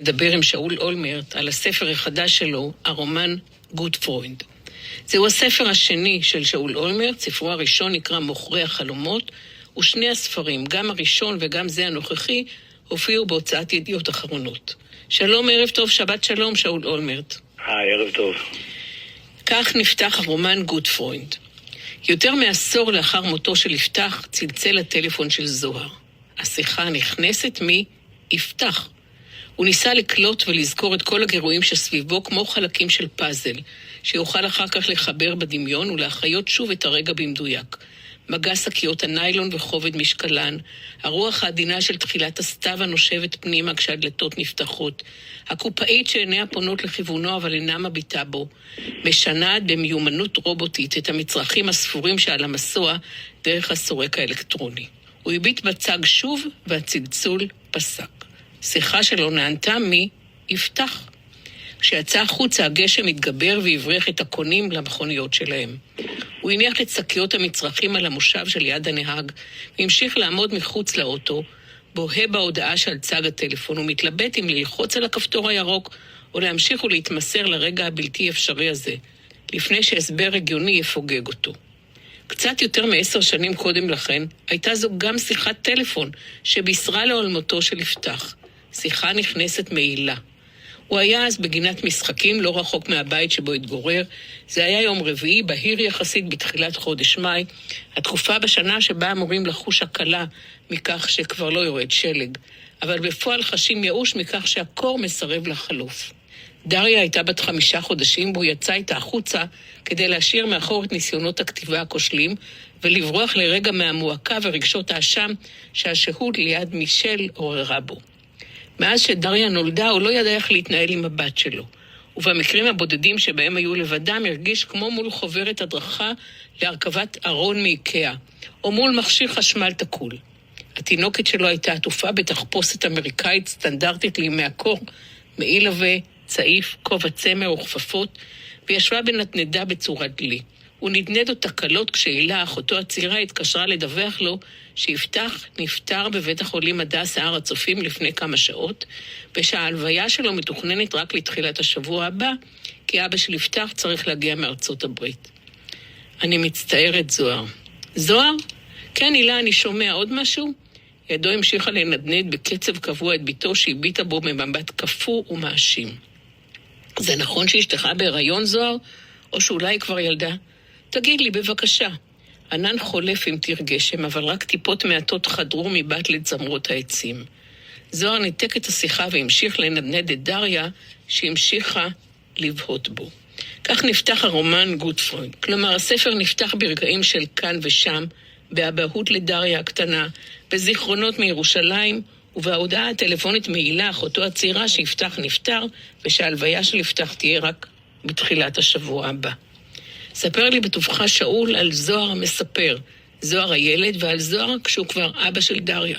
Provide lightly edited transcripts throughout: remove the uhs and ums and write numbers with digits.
לדבר עם שאול אולמרט על הספר החדש שלו, הרומן גוטפרוינד. זהו הספר השני של שאול אולמרט, ספרו הראשון נקרא מוכרי החלומות, ושני הספרים, גם הראשון וגם זה הנוכחי, הופיעו בהוצאת ידיעות אחרונות. שלום, ערב טוב, שבת שלום, שאול אולמרט. היי, ערב טוב. כך נפתח הרומן גוטפרוינד. יותר מעשור לאחר מותו של יפתח, צלצל הטלפון של זוהר. השיחה נכנסת מיפתח. הוא ניסה לקלוט ולזכור את כל הגירויים שסביבו כמו חלקים של פאזל, שיוכל אחר כך לחבר בדמיון ולהחיות שוב את הרגע במדויק. מגע שקיות הניילון וכובד משקלן, הרוח העדינה של תחילת הסתיו הנושבת פנימה כשהדלתות נפתחות, הקופאית שעיניה פונות לכיוונו אבל אינה מביטה בו, משנה במיומנות רובוטית את המצרכים הספורים שעל המסוע דרך הסורק האלקטרוני. הוא הביט בצג שוב והצלצול פסק. שיחה שלו נענתה יפתח. כשיצא החוצה הגשם התגבר והבריח את הקונים למכוניות שלהם. הוא הניח את שקיות המצרכים על המושב של יד הנהג, והמשיך לעמוד מחוץ לאוטו, בוהה בהודעה שעל צג הטלפון, ומתלבט אם ללחוץ על הכפתור הירוק, או להמשיך ולהתמסר לרגע הבלתי אפשרי הזה, לפני שהסבר רגיוני יפוגג אותו. קצת יותר מ10 שנים קודם לכן, הייתה זו גם שיחת טלפון, שבישרה לעולמותו של יפתח. שיחה נכנסת מעילה. הוא היה אז בגינת משחקים לא רחוק מהבית שבו התגורר. זה היה יום רביעי, בהיר יחסית בתחילת חודש מאי, התקופה בשנה שבה אמורים לחוש הקלה מכך שכבר לא יורד שלג, אבל בפועל חשים ייאוש מכך שהקור מסרב לחלוף. דריה הייתה בת 5 חודשים, והוא יצא איתה החוצה כדי להשאיר מאחור את ניסיונות הכתיבה הכושלים, ולברוח לרגע מהמועקה ורגשות האשם שהשהות ליד מישל עוררה בו. מאז שדריה נולדה, הוא לא ידע איך להתנהל עם הבת שלו. ובמקרים הבודדים שבהם היו לבדם, הרגיש כמו מול חוברת הדרכה להרכבת ארון מאיקאה, או מול מכשיר חשמל תקול. התינוקת שלו הייתה עטופה בתחפושת אמריקאית סטנדרטית לימי הקור, מעיל עבה, צעיף, כובע צמר וכפפות, וישבה בנתנדה בצורת דלי. הוא נדנד אותה קלות כשהילה, אחותו הצעירה, התקשרה לדווח לו שיפתח נפטר בבית החולים הדסה הר הצופים לפני כמה שעות, ושההלוויה שלו מתוכננת רק לתחילת השבוע הבא, כי אבא של יפתח צריך להגיע מארצות הברית. אני מצטערת, זוהר. זוהר? כן, הילה, אני שומע עוד משהו? ידו המשיכה לנדנד בקצב קבוע את ביתו שהביטה בו במבט קפוא ומאשים. זה נכון שאשתך בהיריון, זוהר? או שאולי כבר ילדה? תגיד לי, בבקשה. ענן חולף עם תיר גשם, אבל רק טיפות מעטות חדרו מבט לצמרות העצים. זוהר ניתק את השיחה והמשיך לנדנד את דריה, שהמשיכה לבהות בו. כך נפתח הרומן גוטפרוינד. כלומר, הספר נפתח ברגעים של כאן ושם, באבהות לדריה הקטנה, בזיכרונות מירושלים, ובהודעה הטלפונית מעילה, אחותו הצעירה שיפתח נפטר, ושההלוויה של יפתח תהיה רק בתחילת השבוע הבא. ספר לי בטובך, שאול, על זוהר המספר, זוהר הילד, ועל זוהר כשהוא כבר אבא של דריה.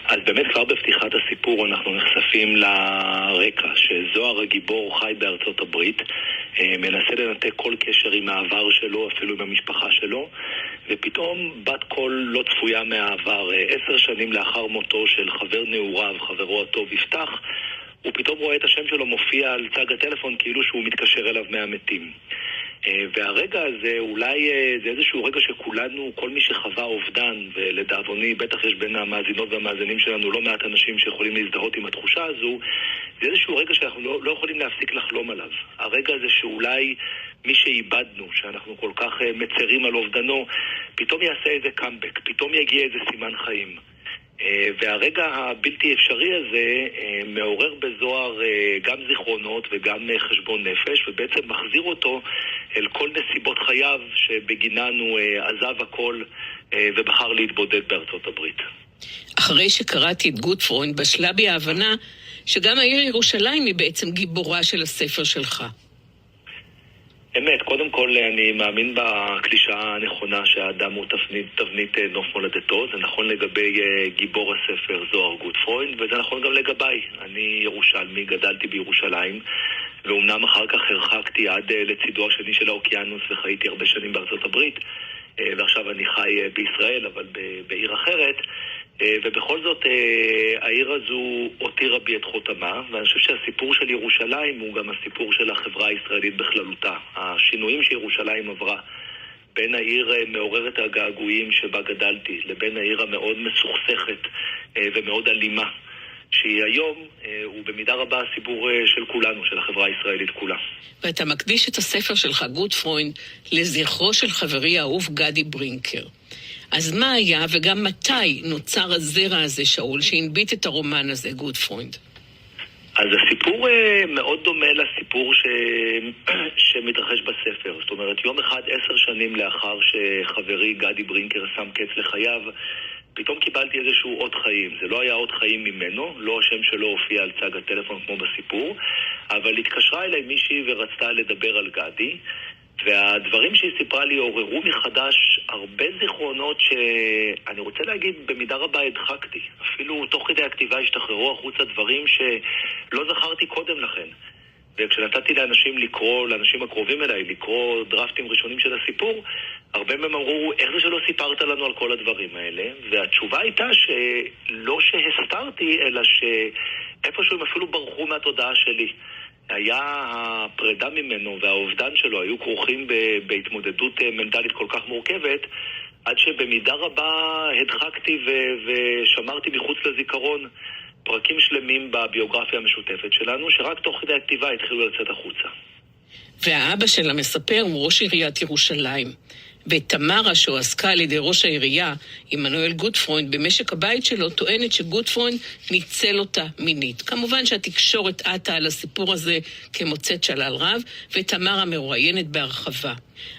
אז באמת כבר בפתיחת הסיפור אנחנו נחשפים לרקע, שזוהר הגיבור חי בארצות הברית, מנסה לנתק כל קשר עם העבר שלו, אפילו עם המשפחה שלו, ופתאום בת קול לא צפויה מהעבר. 10 שנים לאחר מותו של חבר נעוריו, חברו הטוב יפתח, הוא פתאום רואה את השם שלו מופיע על צג הטלפון כאילו שהוא מתקשר אליו מהמתים. והרגע הזה אולי זה איזשהו רגע שכולנו, כל מי שחווה אובדן, ולדאבוני בטח יש בין המאזינות והמאזינים שלנו לא מעט אנשים שיכולים להזדהות עם התחושה הזו, זה איזשהו רגע שאנחנו לא יכולים להפסיק לחלום עליו. הרגע הזה שאולי מי שאיבדנו, שאנחנו כל כך מצרים על אובדנו, פתאום יעשה איזה קאמבק, פתאום יגיע איזה סימן חיים. והרגע הבלתי אפשרי הזה מעורר בזוהר גם זיכרונות וגם חשבון נפש, ובעצם מחזיר אותו אל כל נסיבות חייו שבגינן הוא עזב הכל ובחר להתבודד בארצות הברית. אחרי שקראתי את גוטפרוינד, בשלה בי ההבנה שגם העיר ירושלים היא בעצם גיבורה של הספר שלך. אמת, קודם כל אני מאמין בקלישאה הנכונה שהאדם הוא תבנית נוף מולדתו. זה נכון לגבי גיבור הספר זוהר גוטפרוינד, וזה נכון גם לגביי. אני ירושלמי, גדלתי בירושלים, ואומנם אחר כך הרחקתי עד לצידו השני של האוקיינוס וחייתי הרבה שנים בארצות הברית. ועכשיו אני חי בישראל, אבל בעיר אחרת, ובכל זאת העיר הזו הותירה בי את חותמה, ואני חושב שהסיפור של ירושלים הוא גם הסיפור של החברה הישראלית בכללותה. השינויים שירושלים עברה בין העיר מעוררת הגעגועים שבה גדלתי לבין העיר המאוד מסוכסכת ומאוד אלימה שהיא היום, הוא במידה רבה הסיפור של כולנו, של החברה הישראלית כולה. ואתה מקדיש את הספר שלך, גוטפרוינד, לזכרו של חברי האהוב גדי ברינקר. אז מה היה וגם מתי נוצר הזרע הזה, שאול, שהנביט את הרומן הזה, גוטפרוינד? אז הסיפור מאוד דומה לסיפור שמתרחש בספר. זאת אומרת, יום אחד 10 שנים לאחר שחברי גדי ברינקר שם קץ לחייו, פתאום קיבלתי איזשהו אות חיים. זה לא היה אות חיים ממנו, לא השם שלו הופיע על צג הטלפון כמו בסיפור, אבל התקשרה אליי מישהי ורצתה לדבר על גדי, והדברים שהיא סיפרה לי עוררו מחדש הרבה זיכרונות שאני רוצה להגיד במידה רבה הדחקתי. אפילו תוך כדי הכתיבה השתחררו החוצה דברים שלא זכרתי קודם לכן. וכשנתתי לאנשים לקרוא, לאנשים הקרובים אליי, לקרוא דרפטים ראשונים של הסיפור, הרבה מהם אמרו, איך זה שלא סיפרת לנו על כל הדברים האלה? והתשובה הייתה שלא שהסתרתי, אלא שאיפשהו הם אפילו ברחו מהתודעה שלי. היה הפרידה ממנו והאובדן שלו היו כרוכים בהתמודדות מנטלית כל כך מורכבת, עד שבמידה רבה הדחקתי ושמרתי מחוץ לזיכרון פרקים שלמים בביוגרפיה המשותפת שלנו, שרק תוך כדי הכתיבה התחילו לצאת החוצה. והאבא של המספר הוא ראש עיריית ירושלים. ותמרה, שהועסקה על ידי ראש העירייה, עמנואל גוטפרוינד, במשק הבית שלו, טוענת שגוטפרוינד ניצל אותה מינית. כמובן שהתקשורת עטה על הסיפור הזה כמוצאת שלל רב, ותמרה מרואיינת בהרחבה.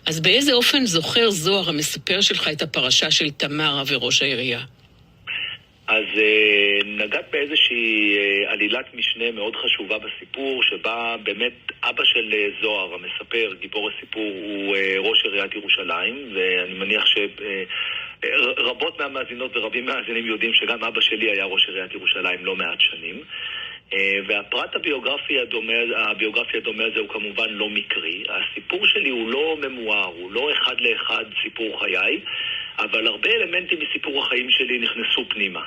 אז באיזה אופן זוכר זוהר המספר שלך את הפרשה של תמרה וראש העירייה? אז נגעת באיזושהי עלילת משנה מאוד חשובה בסיפור, שבה באמת אבא של זוהר, המספר, גיבור הסיפור, הוא ראש עיריית ירושלים, ואני מניח שרבות מהמאזינות ורבים מהמאזינים יודעים שגם אבא שלי היה ראש עיריית ירושלים לא מעט שנים. והפרט הביוגרפי הדומה הזה הוא כמובן לא מקרי. הסיפור שלי הוא לא ממואר, הוא לא אחד לאחד סיפור חיי, אבל הרבה אלמנטים מסיפור החיים שלי נכנסו פנימה.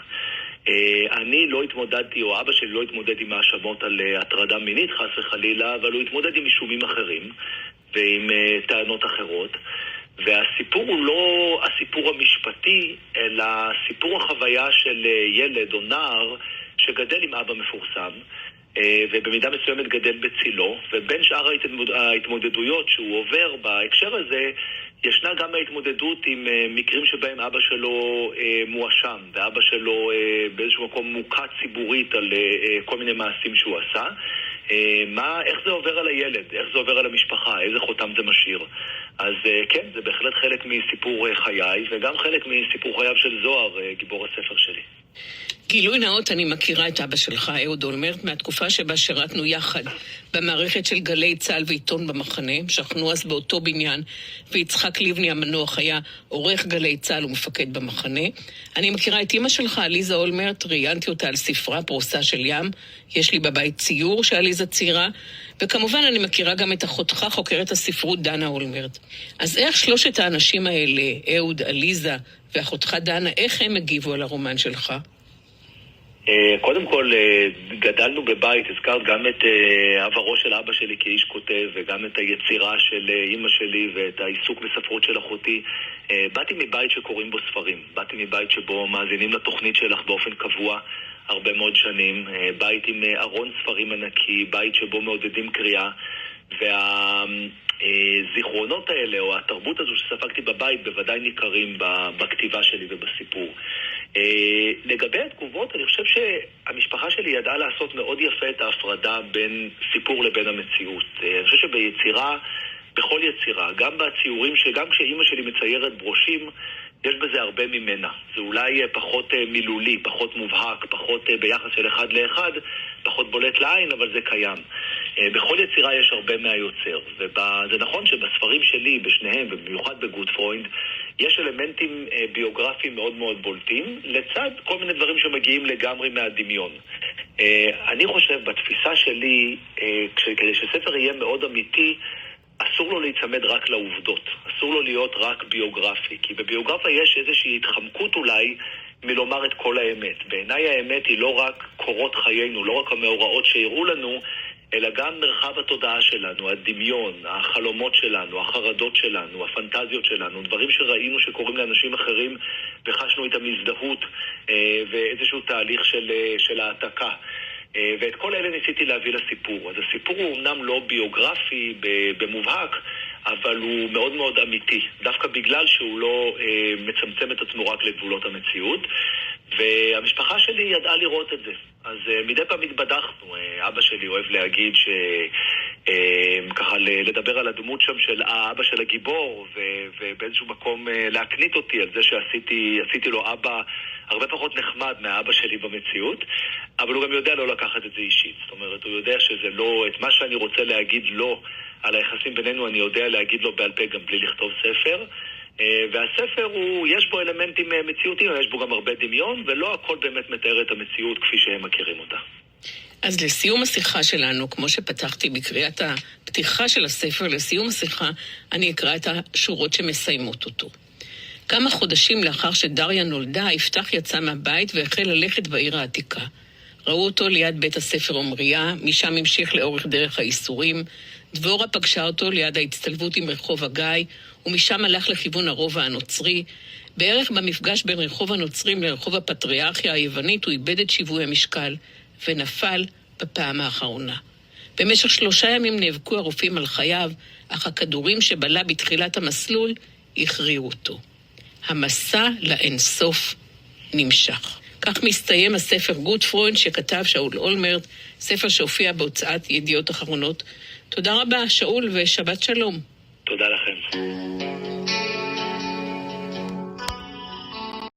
אני לא התמודדתי, או אבא שלי לא התמודד עם האשמות על הטרדה מינית, חס וחלילה, אבל הוא התמודד עם אישומים אחרים ועם טענות אחרות. והסיפור הוא לא הסיפור המשפטי, אלא סיפור החוויה של ילד או נער שגדל עם אבא מפורסם, ובמידה מסוימת גדל בצילו, ובין שאר ההתמודדויות שהוא עובר בהקשר הזה, ישנה גם ההתמודדות עם מקרים שבהם אבא שלו מואשם, ואבא שלו באיזשהו מקום מוקע ציבורית על כל מיני מעשים שהוא עשה. איך זה עובר על הילד, איך זה עובר על המשפחה, איזה חותם זה משאיר. אז כן, זה בהחלט חלק מסיפור חיי, וגם חלק מסיפור חייו של זוהר, גיבור הספר שלי. גילוי נאות, אני מכירה את אבא שלך, אהוד אולמרט, מהתקופה שבה שירתנו יחד במערכת של גלי צה"ל ועיתון במחנה, שכנו אז באותו בניין, ויצחק לבני המנוח היה עורך גלי צה"ל ומפקד במחנה. אני מכירה את אמא שלך, עליזה אולמרט, ראיינתי אותה על ספרה פרוסה של ים, יש לי בבית ציור שעליזה ציירה, וכמובן אני מכירה גם את אחותך, חוקרת הספרות דנה אולמרט. אז איך שלושת האנשים האלה, אהוד, עליזה ואחותך דנה, איך הם הגיבו על הרומן שלך? קודם כל, גדלנו בבית, הזכרת גם את עברו של אבא שלי כאיש כותב, וגם את היצירה של אמא שלי ואת העיסוק בספרות של אחותי. באתי מבית שקוראים בו ספרים, באתי מבית שבו מאזינים לתוכנית שלך באופן קבוע הרבה מאוד שנים, בית עם ארון ספרים ענקי, בית שבו מעודדים קריאה, והזיכרונות האלה, או התרבות הזו שספגתי בבית, בוודאי ניכרים בכתיבה שלי ובסיפור. לגבי התגובות, אני חושב שהמשפחה שלי ידעה לעשות מאוד יפה את ההפרדה בין סיפור לבין המציאות. אני חושב שביצירה, בכל יצירה, גם בציורים שגם כשאימא שלי מציירת ברושים, יש בזה הרבה ממנה. זה אולי פחות מילולי, פחות מובהק, פחות ביחס של אחד לאחד, פחות בולט לעין, אבל זה קיים. בכל יצירה יש הרבה מהיוצר, וזה נכון שבספרים שלי, בשניהם, ובמיוחד בגוטפרוינד, יש אלמנטים ביוגרפיים מאוד מאוד בולטים, לצד כל מיני דברים שמגיעים לגמרי מהדמיון. אני חושב, בתפיסה שלי, כדי שספר יהיה מאוד אמיתי, אסור לו להיצמד רק לעובדות, אסור לו להיות רק ביוגרפי, כי בביוגרפיה יש איזושהי התחמקות אולי מלומר את כל האמת. בעיניי האמת היא לא רק קורות חיינו, לא רק המאורעות שיראו לנו, אלא גם מרחב התודעה שלנו, הדמיון, החלומות שלנו, החרדות שלנו, הפנטזיות שלנו, דברים שראינו שקורים לאנשים אחרים וחשנו את המזדהות ואיזשהו תהליך של העתקה. ואת כל אלה ניסיתי להביא לסיפור. אז הסיפור הוא אמנם לא ביוגרפי במובהק, אבל הוא מאוד מאוד אמיתי, דווקא בגלל שהוא לא מצמצם את עצמו רק לגבולות המציאות. והמשפחה שלי ידעה לראות את זה. אז מדי פעם התבדחנו. אבא שלי אוהב להגיד ככה לדבר על הדמות שם של האבא של הגיבור, ובאיזשהו מקום להקנית אותי על זה שעשיתי לו אבא הרבה פחות נחמד מהאבא שלי במציאות, אבל הוא גם יודע לא לקחת את זה אישית. זאת אומרת, הוא יודע שזה לא, את מה שאני רוצה להגיד לו על היחסים בינינו, אני יודע להגיד לו בעל פה גם בלי לכתוב ספר. והספר יש בו אלמנטים מציאותיים, יש בו גם הרבה דמיון, ולא הכל באמת מתאר את המציאות כפי שהם מכירים אותה. אז לסיום השיחה שלנו, כמו שפתחתי בקריאת הפתיחה של הספר, לסיום השיחה אני אקרא את השורות שמסיימות אותו. כמה חודשים לאחר שדריה נולדה, יפתח יצא מהבית והחל ללכת בעיר העתיקה. ראו אותו ליד בית הספר עומריה, משם המשיך לאורך דרך האיסורים. דבורה פגשה אותו ליד ההצטלבות עם רחוב הגיא, ומשם הלך לכיוון הרובע הנוצרי. בערך במפגש בין רחוב הנוצרים לרחוב הפטריארכיה היוונית הוא איבד את שיווי המשקל, ונפל בפעם האחרונה. במשך 3 ימים נאבקו הרופאים על חייו, אך הכדורים שבלה בתחילת המסלול הכריעו אותו. המסע לאינסוף נמשך. כך מסתיים הספר גוטפרוינד שכתב שאול אולמרט, ספר שהופיע בהוצאת ידיעות אחרונות. תודה רבה, שאול, ושבת שלום. תודה לכם.